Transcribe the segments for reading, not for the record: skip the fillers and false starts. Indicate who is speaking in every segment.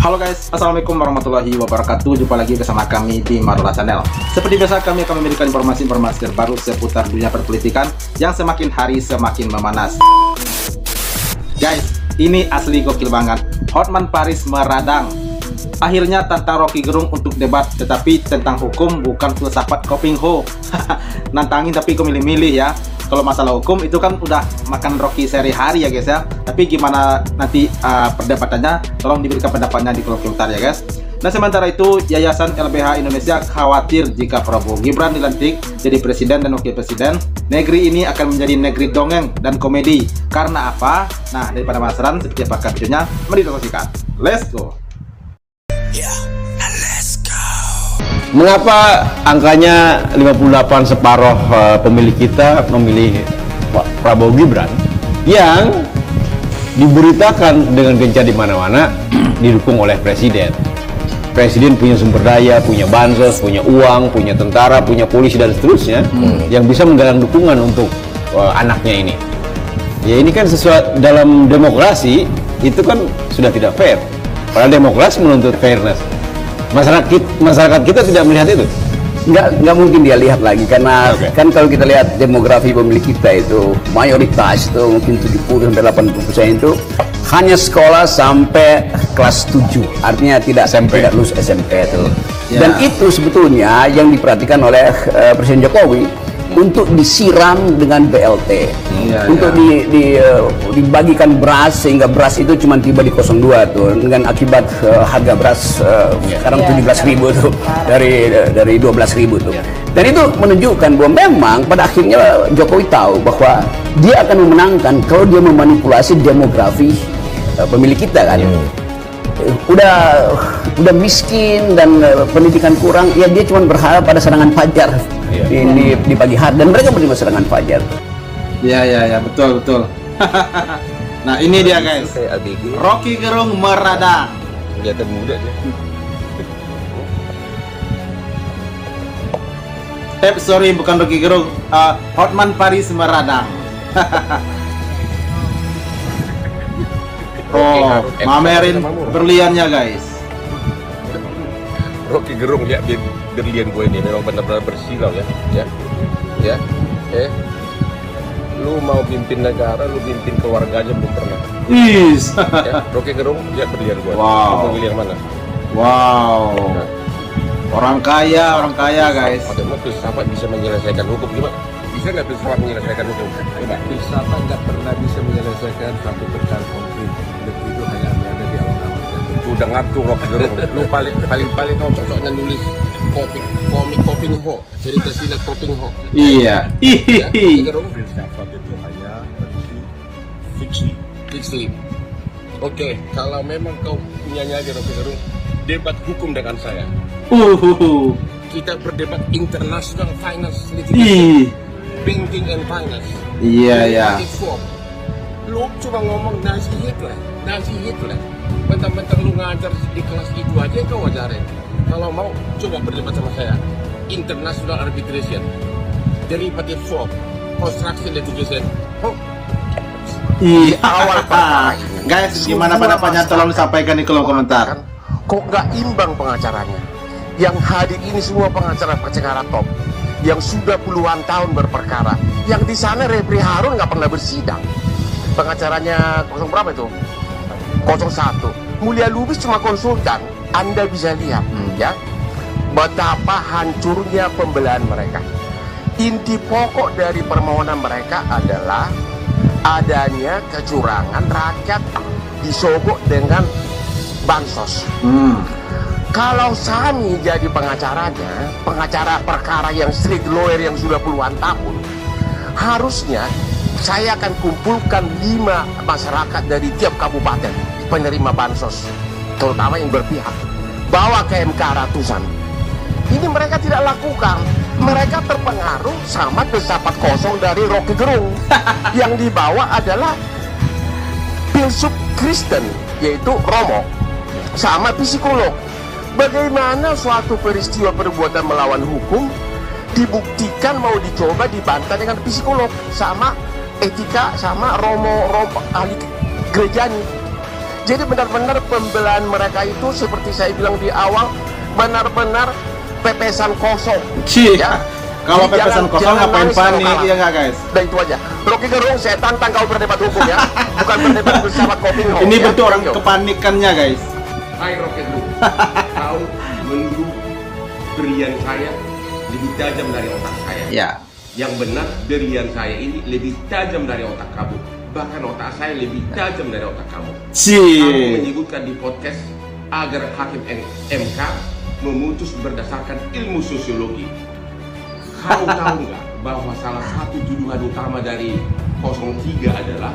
Speaker 1: Halo guys, Assalamualaikum warahmatullahi wabarakatuh. Jumpa lagi bersama kami di Marola Channel. Seperti biasa, kami akan memberikan informasi-informasi terbaru seputar dunia perpolitikan yang semakin hari semakin memanas. Guys, ini asli gokil banget. Hotman Paris meradang. Akhirnya tantang Rocky Gerung untuk debat, tetapi tentang hukum, bukan filsafat Kopingho. Nantangin tapi kok milih-milih ya. Kalau masalah hukum itu kan udah makan Rocky sehari-hari ya guys ya. Tapi gimana nanti perdebatannya, tolong diberikan pendapatnya di kolom komentar ya guys. Nah sementara itu, Yayasan LBH Indonesia khawatir jika Prabowo Gibran dilantik jadi presiden dan wakil presiden, negeri ini akan menjadi negeri dongeng dan komedi. Karena apa? Nah, daripada penasaran seperti apa videonya, mari diskusikan. Let's go.
Speaker 2: Mengapa angkanya 58 separuh pemilih kita memilih Pak Prabowo Gibran yang diberitakan dengan gencar di mana-mana didukung oleh presiden. Presiden punya sumber daya, punya bansos, punya uang, punya tentara, punya polisi dan seterusnya yang bisa menggalang dukungan untuk anaknya ini. Ya ini kan sesuai dalam demokrasi itu kan sudah tidak fair. Padahal demokrasi menuntut fairness. Masyarakat kita tidak melihat itu.
Speaker 3: Nggak mungkin dia lihat lagi karena kan kalau kita lihat demografi pemilih kita itu mayoritas itu mungkin 70-80% itu hanya sekolah sampai kelas 7, artinya tidak lulus SMP itu. Dan itu sebetulnya yang diperhatikan oleh Presiden Jokowi untuk disiram dengan BLT, untuk dibagikan beras sehingga beras itu cuma tiba di 02 tuh, dengan akibat harga beras sekarang 17.000 tuh dari 12.000 tuh. Dan itu menunjukkan bahwa memang pada akhirnya Jokowi tahu bahwa dia akan memenangkan kalau dia memanipulasi demografi pemilih kita kan. Udah miskin dan pendidikan kurang, ya dia cuma berharap pada serangan fajar di pagi hari, dan mereka menerima serangan fajar.
Speaker 1: Ya betul. Nah ini dia guys, Rocky Gerung meradang.
Speaker 2: Kelihatan muda dia.
Speaker 1: Sorry, bukan Rocky Gerung, Hotman Paris meradang. Oh, mamerin berliannya guys.
Speaker 2: Rocky Gerung lihat berlian gue ini memang benar-benar bersilau ya. Lu mau pimpin negara, lu pimpin keluarganya belum pernah.
Speaker 1: Is.
Speaker 2: Ya, Rocky Gerung lihat berlian gue.
Speaker 1: Wow.
Speaker 2: Lu pilih yang mana?
Speaker 1: Wow. Orang kaya guys.
Speaker 2: Bagaimana filsafat bisa menyelesaikan hukum gimana? Bisa nggak filsafat menyelesaikan hukum? Coba.
Speaker 4: Filsafat nggak pernah bisa menyelesaikan satu perkara konflik. Itu hanya berada di awal-awal.
Speaker 2: Udah ngatur Rocky Gerung. Lu paling kau cocoknya nulis komik Kopingho, cerita silat Kopingho.
Speaker 1: Iya.
Speaker 2: Rocky Gerung
Speaker 4: Filsafat itu hanya
Speaker 2: fiksi. Oke, kalau memang kau punya nyali Rocky Gerung, debat hukum dengan saya. Kita berdebat international finance litigation, banking and finance.
Speaker 1: Iya.
Speaker 2: Lu cuma ngomong Nazi Hitler. Mentang-mentang lu ngajar di kelas itu aja kau ajarin. Kalau mau coba berdebat sama saya. International arbitration, derivative swap, construction litigation.
Speaker 1: Iya. Awal guys, gimana pendapatnya, tolong disampaikan di kolom komentar.
Speaker 5: Kok nggak imbang pengacaranya? Yang hadir ini semua pengacara top yang sudah puluhan tahun berperkara. Yang di sana Refri Harun nggak pernah bersidang. Pengacaranya berapa itu? 01. Mulia Lubis cuma konsultan. Anda bisa lihat ya betapa hancurnya pembelahan mereka. Inti pokok dari permohonan mereka adalah adanya kecurangan, rakyat disogok dengan bansos. Kalau Sami jadi pengacara perkara yang street lawyer yang sudah puluhan tahun, harusnya saya akan kumpulkan 5 masyarakat dari tiap kabupaten penerima bansos, terutama yang berpihak, bawa ke MK ratusan. Ini mereka tidak lakukan. Mereka terpengaruh sama filsafat kosong dari Rocky Gerung. Yang dibawa adalah filsuf Kristen, yaitu Romo, sama psikolog. Bagaimana suatu peristiwa perbuatan melawan hukum dibuktikan mau dicoba dibantah dengan psikolog sama etika sama Romo ahli gerejani. Jadi benar-benar pembelaan mereka itu seperti saya bilang di awal, benar-benar pepesan kosong.
Speaker 1: Iya. Kalau
Speaker 5: Jadi
Speaker 1: pepesan
Speaker 5: jangan-
Speaker 1: kosong
Speaker 5: jangan
Speaker 1: ngapain
Speaker 5: nangis kalau
Speaker 1: panik,
Speaker 5: kalah.
Speaker 1: iya nggak guys?
Speaker 5: Dan itu aja. Rocky Gerung, saya tantang kau berdebat hukum ya, bukan berdebat bersama Kopinho.
Speaker 1: Ini
Speaker 5: ya.
Speaker 1: bentuk orang
Speaker 5: Thank you.
Speaker 1: kepanikannya guys.
Speaker 6: Hai Rocket Group, kau menuduh berian saya lebih tajam dari otak saya.
Speaker 1: Ya.
Speaker 6: Yang benar, berian saya ini lebih tajam dari otak kamu. Bahkan otak saya lebih tajam dari otak kamu. Kamu
Speaker 1: Sih.
Speaker 6: menyebutkan di podcast agar hakim MK memutus berdasarkan ilmu sosiologi. Kau tahu nggak bahwa salah satu tuduhan utama dari 03 adalah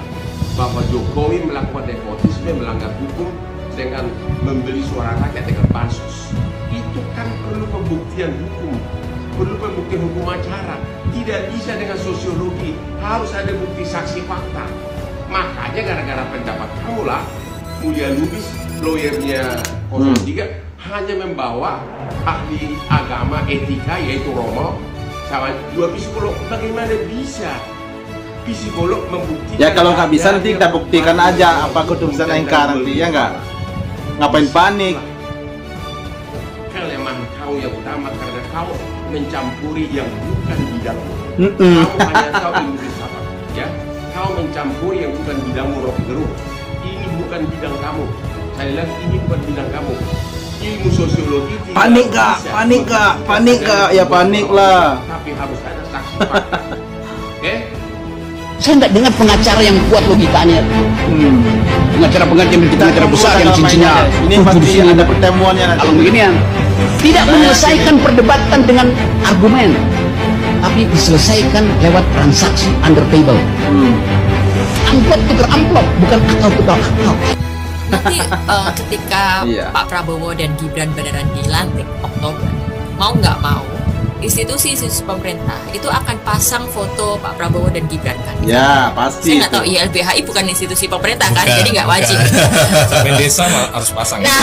Speaker 6: bahwa Jokowi melakukan nepotisme, melanggar hukum dengan membeli suara rakyat dengan bansos. Itu kan perlu pembuktian hukum, perlu pembuktian hukum acara. Tidak bisa dengan sosiologi, harus ada bukti saksi fakta. Makanya gara-gara pendapat kamu lah, Mulia Lubis, lawyernya 03, hanya membawa ahli agama etika yaitu Romo sama dua psikolog. Bagaimana bisa psikolog membuktikan?
Speaker 1: Ya kalau nggak bisa
Speaker 6: ada
Speaker 1: nanti
Speaker 6: yang
Speaker 1: kita buktikan
Speaker 6: mati
Speaker 1: aja
Speaker 6: dalam
Speaker 1: apa keputusan
Speaker 6: hukum
Speaker 1: MK
Speaker 6: dan
Speaker 1: nanti,
Speaker 6: beli.
Speaker 1: ya nggak? Ngapain panik?
Speaker 6: Kelemahan kau yang utama karena kau mencampuri yang bukan bidangmu.
Speaker 1: Mm-mm.
Speaker 6: Kau hanya tahu ilmu filsafat, ya. Kau mencampuri yang bukan bidangmu, Rocky Gerung. Ini bukan bidang kamu. Saya bilang ini bukan bidang kamu. Ilmu sosiologi tidak
Speaker 1: Panik nggak?
Speaker 6: bisa
Speaker 1: Panik nggak?
Speaker 6: membuktikan
Speaker 1: Panik
Speaker 6: ada
Speaker 1: nggak? Ya
Speaker 6: hukum
Speaker 1: panik
Speaker 6: atau
Speaker 1: lah.
Speaker 6: tidak, tapi harus ada saksi fakta. Oke?
Speaker 3: Saya nggak dengar pengacara yang kuat logikanya. Pengacara besar yang cincinnya
Speaker 1: Ini pasti ada pertemuannya nanti.
Speaker 3: kalau beginian tidak menyelesaikan perdebatan dengan argumen, tapi diselesaikan lewat transaksi under table. Amplop tukar amplop, bukan akal tukar akal.
Speaker 7: Nanti ketika
Speaker 1: Iya.
Speaker 7: Pak Prabowo dan Gibran beneran dilantik Oktober, mau nggak mau institusi-institusi pemerintah itu akan pasang foto Pak Prabowo dan Gibran kan?
Speaker 1: Ya pasti.
Speaker 7: Saya nggak tahu,
Speaker 1: itu.
Speaker 7: YLBHI bukan institusi pemerintah kan, jadi nggak wajib.
Speaker 8: Sampai desa harus pasang.
Speaker 7: Nah,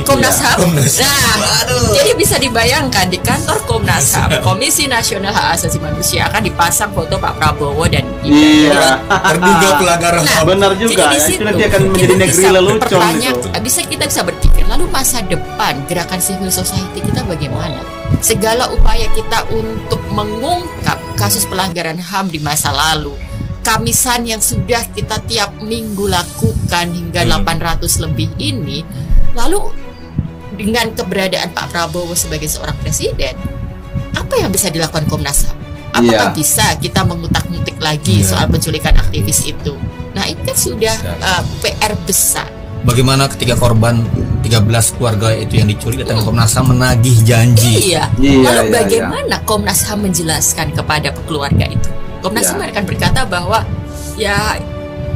Speaker 7: Komnas HAM.
Speaker 8: Komnas HAM.
Speaker 7: Nah, jadi bisa dibayangkan di kantor Komnas HAM, Komisi Nasional Hak Asasi Manusia akan dipasang foto Pak Prabowo dan Gibran.
Speaker 1: Iya.
Speaker 8: Terduga pelanggaran
Speaker 7: Nah,
Speaker 8: HAM.
Speaker 1: Benar juga.
Speaker 7: jadi di
Speaker 1: Ya, itu
Speaker 7: situ
Speaker 1: nanti akan menjadi
Speaker 7: kita
Speaker 1: negeri
Speaker 7: bisa
Speaker 1: lelucon
Speaker 7: bertanya-
Speaker 1: itu.
Speaker 7: kita bisa berpikir lalu masa depan gerakan civil society kita bagaimana? Segala upaya kita untuk mengungkap kasus pelanggaran HAM di masa lalu, kamisan yang sudah kita tiap minggu lakukan hingga 800 lebih ini, lalu dengan keberadaan Pak Prabowo sebagai seorang presiden, apa yang bisa dilakukan Komnas HAM? Apakah
Speaker 1: Iya.
Speaker 7: bisa kita mengutak-ngutik lagi
Speaker 8: Iya.
Speaker 7: soal penculikan aktivis itu? Nah, itu kan sudah PR besar.
Speaker 8: Bagaimana ketika korban 13 keluarga itu yang dicuri datang ke Komnas HAM menagih janji.
Speaker 7: Iya.
Speaker 1: Iya,
Speaker 7: Lalu
Speaker 1: iya,
Speaker 7: bagaimana Komnas HAM menjelaskan kepada keluarga itu? Komnas HAM
Speaker 1: Iya.
Speaker 7: akan berkata bahwa ya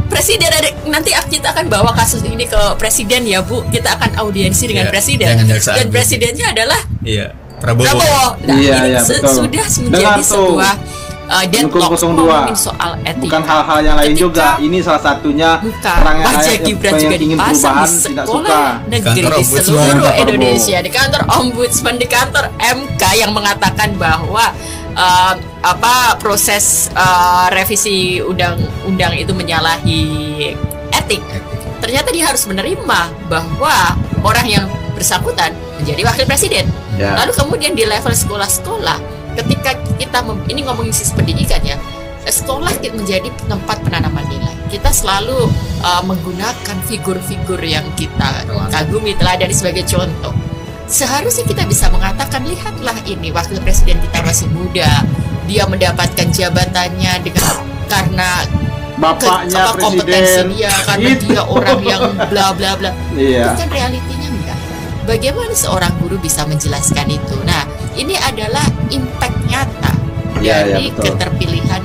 Speaker 7: presiden nanti kita akan bawa kasus ini ke presiden ya Bu. Kita akan audiensi dengan
Speaker 8: Iya,
Speaker 7: presiden.
Speaker 8: dengan jaksa
Speaker 7: Dan
Speaker 8: agung.
Speaker 7: presidennya adalah
Speaker 8: Iya, Prabowo.
Speaker 7: Prabowo. Nah,
Speaker 1: Iya,
Speaker 7: ini
Speaker 1: iya, betul.
Speaker 7: sudah
Speaker 1: Dengar
Speaker 7: menjadi
Speaker 1: tuh.
Speaker 7: sebuah deadlock
Speaker 1: 002.
Speaker 7: ngomongin soal etika.
Speaker 1: Bukan hal-hal yang lain
Speaker 7: Ketika
Speaker 1: juga. Ini salah satunya
Speaker 7: Bukan.
Speaker 1: orang yang
Speaker 7: Wajah Gibran juga
Speaker 1: ingin
Speaker 7: dipasang
Speaker 1: perubahan
Speaker 7: di
Speaker 1: tidak
Speaker 7: sekolah
Speaker 1: suka.
Speaker 7: negeri
Speaker 8: Kantor
Speaker 7: di
Speaker 8: Ombudsman.
Speaker 7: seluruh
Speaker 1: Kantor
Speaker 7: Indonesia, di kantor Ombudsman, di kantor MK yang mengatakan bahwa proses revisi undang-undang itu menyalahi etik. Ternyata dia harus menerima bahwa orang yang bersangkutan menjadi wakil presiden.
Speaker 1: Ya.
Speaker 7: Lalu kemudian di level sekolah-sekolah, ketika kita ini ngomongin sistem pendidikan ya, sekolah menjadi tempat penanaman nilai. Kita selalu menggunakan figur-figur yang kita kagumi, teladani sebagai contoh. Seharusnya kita bisa mengatakan, lihatlah ini wakil presiden kita masih muda, dia mendapatkan jabatannya karena
Speaker 1: Bapaknya
Speaker 7: kompetensi
Speaker 1: presiden.
Speaker 7: dia, karena
Speaker 1: Gitu.
Speaker 7: dia orang yang bla bla bla.
Speaker 1: Iya.
Speaker 7: Bukan realitinya enggak. Bagaimana seorang guru bisa menjelaskan itu? Nah, ini adalah impact nyata
Speaker 1: Iya,
Speaker 7: dari
Speaker 1: iya, betul.
Speaker 7: keterpilihan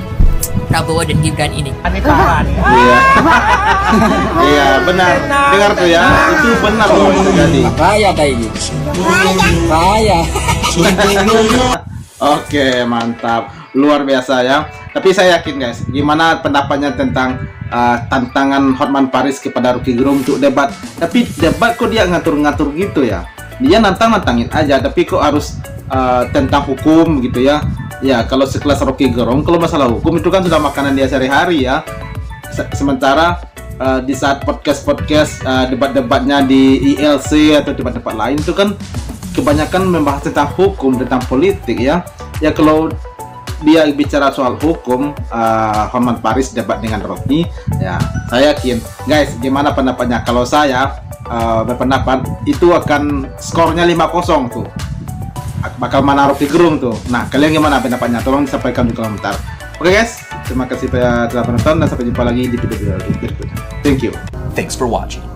Speaker 7: Prabowo dan Gibran ini.
Speaker 1: Iya. Iya, benar. Dengar tuh ya. Itu benar loh yang terjadi.
Speaker 3: Raya kayak ini. Raya.
Speaker 1: Oke, mantap. Luar biasa ya. Tapi saya yakin guys, gimana pendapatnya tentang tantangan Hotman Paris kepada Rocky Gerung untuk debat. Tapi debat kok dia ngatur-ngatur gitu ya. Dia nantangin aja, tapi kok harus tentang hukum gitu ya. Ya, kalau sekelas Rocky Gerung, kalau masalah hukum itu kan sudah makanan dia sehari-hari ya. Sementara di saat podcast debat-debatnya di ILC atau debat-debat lain itu kan kebanyakan membahas tentang hukum, tentang politik ya. Ya kalau dia bicara soal hukum, Hotman Paris debat dengan Rodney, ya saya yakin, guys, gimana pendapatnya? Kalau saya berpendapat itu akan skornya 5-0 tuh, bakal mana Rocky Gerung tuh. Nah, kalian gimana pendapatnya? Tolong disampaikan di komentar. Oke guys, terima kasih telah menonton dan sampai jumpa lagi di video berikutnya. Thank you.
Speaker 9: Thanks for watching.